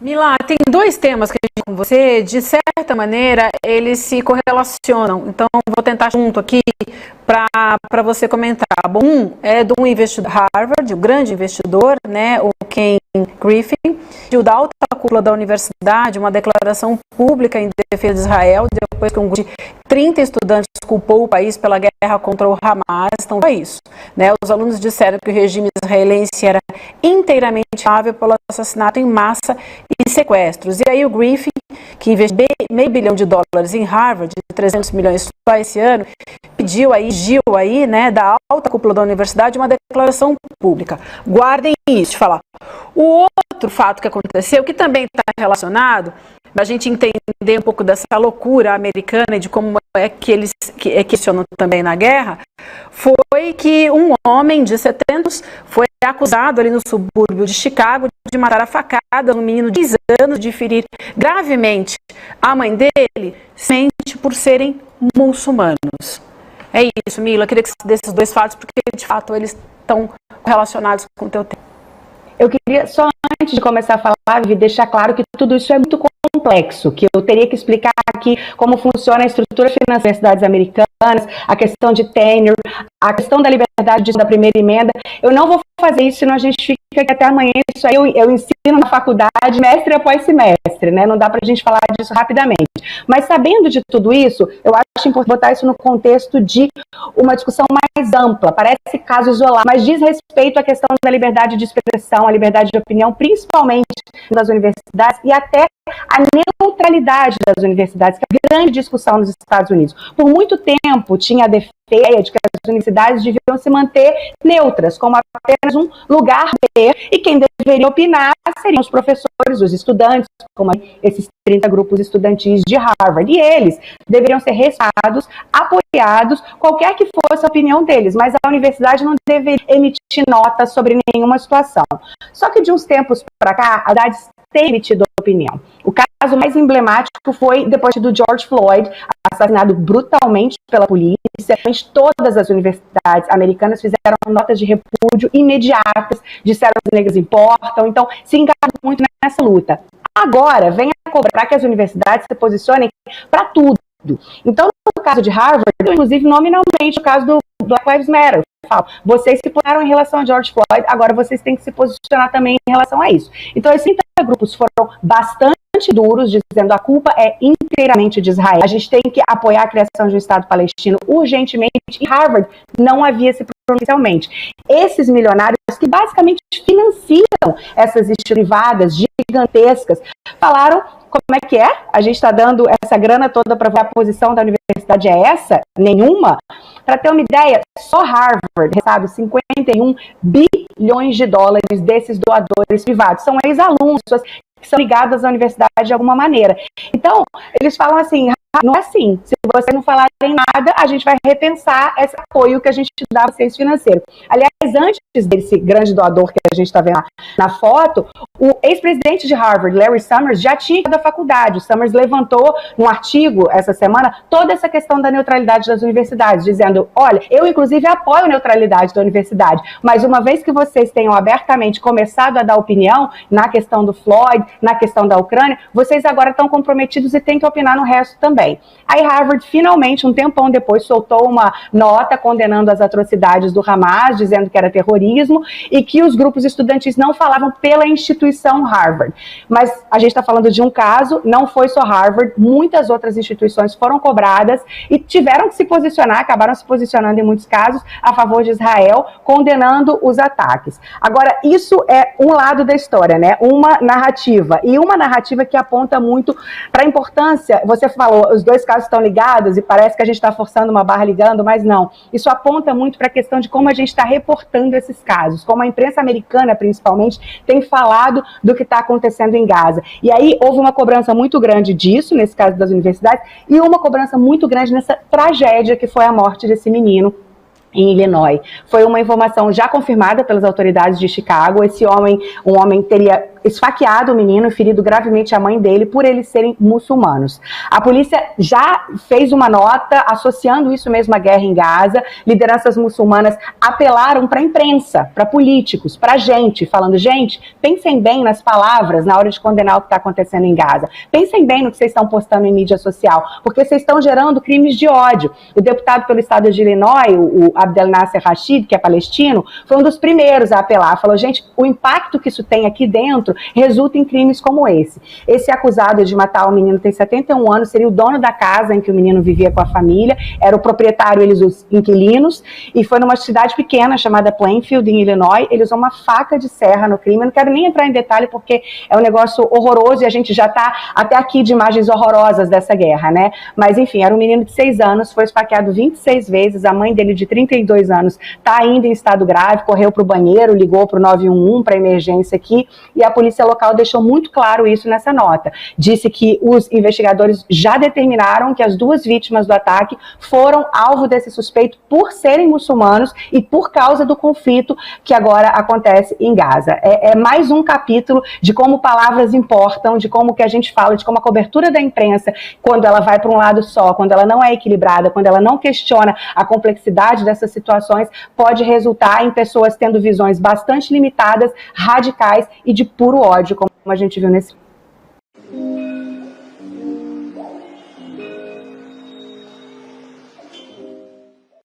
Mila, tem dois temas que a gente com você, de certa maneira, eles se correlacionam. Então, vou tentar junto aqui para você comentar. Bom, um é de um investidor Harvard, um grande investidor, né, o Ken Griffin, o da alta cúpula da universidade, uma declaração pública em defesa de Israel, depois que um grupo de 30 estudantes culpou o país pela guerra contra o Hamas. Então, foi isso, né? Os alunos disseram que o regime israelense era inteiramente responsável pelo assassinato em massa e sequestros. E aí o Griffin, que investiu $500 milhão em Harvard, 300 milhões só esse ano, pediu aí, né, da alta cúpula da universidade uma declaração pública. Guardem isso, de falar. O outro fato que aconteceu, que também está relacionado, para a gente entender um pouco dessa loucura americana e de como é que eles questionam também na guerra, foi que um homem de 70 anos foi acusado ali no subúrbio de Chicago de matar a facada um menino de 10 anos, de ferir gravemente a mãe dele, somente por serem muçulmanos. É isso, Mila, eu queria que você desses dois fatos, porque de fato eles estão relacionados com o teu tema. Eu queria, só antes de começar a falar, Vivi, deixar claro que tudo isso é muito complexo, que eu teria que explicar aqui como funciona a estrutura financeira das universidades americanas, a questão de tenure, a questão da liberdade da primeira emenda. Eu não vou fazer isso, senão a gente fica aqui até amanhã. Isso aí eu ensino na faculdade, mestre após semestre, né? Não dá pra gente falar disso rapidamente. Mas sabendo de tudo isso, eu acho importante botar isso no contexto de uma discussão mais ampla. Parece caso isolado, mas diz respeito à questão da liberdade de expressão, a liberdade de opinião, principalmente das universidades, e até a neutralidade das universidades, que é a grande discussão nos Estados Unidos. Por muito tempo tinha a defesa de que as universidades deviam se manter neutras, como apenas um lugar B, e quem deveria opinar seriam os professores, os estudantes, como esses 30 grupos estudantis de Harvard, e eles deveriam ser respeitados, apoiados, qualquer que fosse a opinião deles, mas a universidade não deveria emitir notas sobre nenhuma situação. Só que de uns tempos para cá, a universidade tem emitido opinião. O caso mais emblemático foi depois do George Floyd, assassinado brutalmente pela polícia. Todas as universidades americanas fizeram notas de repúdio imediatas, disseram que os negros importam, então se engajaram muito nessa luta. Agora, vem a cobrar que as universidades se posicionem para tudo. Então, no caso de Harvard, inclusive nominalmente, o caso do Black Lives Matter, vocês se posicionaram em relação a George Floyd, agora vocês têm que se posicionar também em relação a isso. Então, esses 30 grupos foram bastante duros, dizendo a culpa é inteiramente de Israel. A gente tem que apoiar a criação de um Estado palestino urgentemente, e Harvard não havia se pronuncialmente. Esses milionários que basicamente financiam essas instituições privadas gigantescas, falaram como é que é? A gente está dando essa grana toda para a posição da universidade é essa? Nenhuma? Para ter uma ideia, só Harvard recebe 51 bilhões de dólares desses doadores privados. São ex-alunos, pessoas que são ligadas à universidade de alguma maneira. Então, eles falam assim, não é assim, se vocês não falarem nada, a gente vai repensar esse apoio que a gente dá a vocês financeiro. Aliás, antes desse grande doador que a gente está vendo na foto, o ex-presidente de Harvard, Larry Summers, já tinha ido da faculdade. O Summers levantou num artigo essa semana toda essa questão da neutralidade das universidades, dizendo, olha, eu inclusive apoio a neutralidade da universidade, mas uma vez que vocês tenham abertamente começado a dar opinião na questão do Floyd, na questão da Ucrânia, vocês agora estão comprometidos e têm que opinar no resto também. Aí Harvard, finalmente, um tempão depois, soltou uma nota condenando as atrocidades do Hamas, dizendo que era terrorismo e que os grupos estudantis não falavam pela instituição Harvard. Mas a gente está falando de um caso, não foi só Harvard, muitas outras instituições foram cobradas e tiveram que se posicionar, acabaram se posicionando em muitos casos a favor de Israel, condenando os ataques. Agora, isso é um lado da história, né? Uma narrativa, e uma narrativa que aponta muito para a importância, você falou, os dois casos estão ligados e parece que a gente está forçando uma barra ligando, mas não. Isso aponta muito para a questão de como a gente está reportando esses casos, como a imprensa americana, principalmente, tem falado do que está acontecendo em Gaza. E aí houve uma cobrança muito grande disso, nesse caso das universidades, e uma cobrança muito grande nessa tragédia que foi a morte desse menino em Illinois. Foi uma informação já confirmada pelas autoridades de Chicago. Esse homem, um homem teria esfaqueado o menino e ferido gravemente a mãe dele por eles serem muçulmanos. A polícia já fez uma nota associando isso mesmo à guerra em Gaza. Lideranças muçulmanas apelaram para a imprensa, para políticos, para a gente, falando, gente, pensem bem nas palavras na hora de condenar o que está acontecendo em Gaza. Pensem bem no que vocês estão postando em mídia social, porque vocês estão gerando crimes de ódio. O deputado pelo estado de Illinois, o Abdel Nasser Rashid, que é palestino, foi um dos primeiros a apelar. Falou, gente, o impacto que isso tem aqui dentro resulta em crimes como esse. Esse acusado de matar o menino tem 71 anos, seria o dono da casa em que o menino vivia com a família, era o proprietário, eles os inquilinos, e foi numa cidade pequena chamada Plainfield, em Illinois. Ele usou uma faca de serra no crime. Eu não quero nem entrar em detalhe porque é um negócio horroroso e a gente já está até aqui de imagens horrorosas dessa guerra, né? Mas enfim, era um menino de 6 anos, foi esfaqueado 26 vezes, a mãe dele de 32 anos está ainda em estado grave, correu para o banheiro, ligou para o 911 para emergência aqui, e a polícia local deixou muito claro isso nessa nota. Disse que os investigadores já determinaram que as 2 vítimas do ataque foram alvo desse suspeito por serem muçulmanos e por causa do conflito que agora acontece em Gaza. É mais um capítulo de como palavras importam, de como que a gente fala, de como a cobertura da imprensa, quando ela vai para um lado só, quando ela não é equilibrada, quando ela não questiona a complexidade dessas situações, pode resultar em pessoas tendo visões bastante limitadas, radicais e de puro ódio, como a gente viu nesse